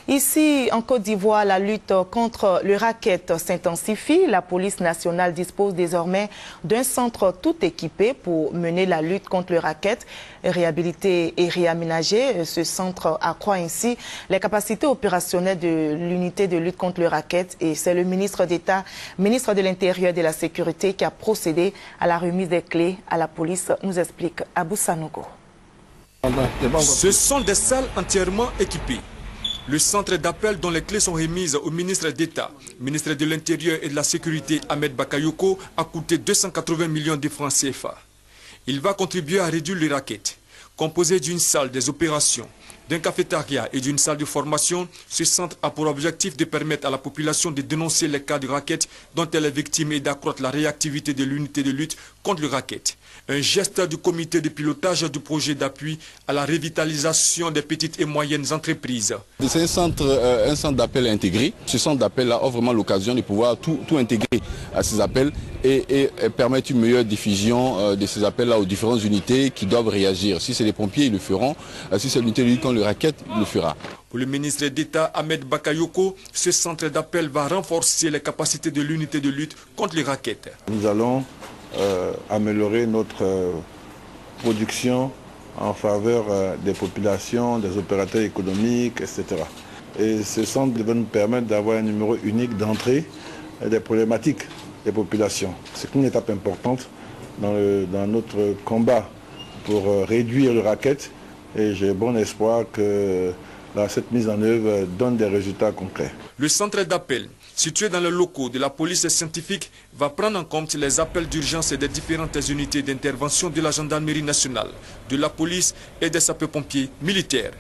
Ici, en Côte d'Ivoire, la lutte contre le racket s'intensifie. La police nationale dispose désormais d'un centre tout équipé pour mener la lutte contre le racket. Réhabilité et réaménagé, ce centre accroît ainsi les capacités opérationnelles de l'unité de lutte contre le racket. Et c'est le ministre d'État, ministre de l'Intérieur et de la Sécurité, qui a procédé à la remise des clés à la police, nous explique Abou Sanogo. Ce sont des salles entièrement équipées. Le centre d'appel dont les clés sont remises au ministre d'État, ministre de l'Intérieur et de la Sécurité Ahmed Bakayoko, a coûté 280 millions de francs CFA. Il va contribuer à réduire les rackets. Composé d'une salle des opérations, d'un cafétéria et d'une salle de formation, ce centre a pour objectif de permettre à la population de dénoncer les cas de racket dont elle est victime et d'accroître la réactivité de l'unité de lutte contre le racket. Un geste du comité de pilotage du projet d'appui à la revitalisation des petites et moyennes entreprises. C'est un centre d'appel intégré. Ce centre d'appel offre vraiment l'occasion de pouvoir tout intégrer à ces appels et permettre une meilleure diffusion de ces appels-là aux différentes unités qui doivent réagir. Si c'est les pompiers, ils le feront. Si c'est l'unité de lutte contre le racket, il le fera. Pour le ministre d'État Ahmed Bakayoko, ce centre d'appel va renforcer les capacités de l'unité de lutte contre les rackets. Nous allons améliorer notre production en faveur des populations, des opérateurs économiques, etc. Et ce centre va nous permettre d'avoir un numéro unique d'entrée des problématiques des populations. C'est une étape importante dans notre combat pour réduire le racket et j'ai bon espoir que cette mise en œuvre donne des résultats concrets. Le centre d'appel, situé dans les locaux de la police scientifique, va prendre en compte les appels d'urgence des différentes unités d'intervention de la gendarmerie nationale, de la police et des sapeurs-pompiers militaires.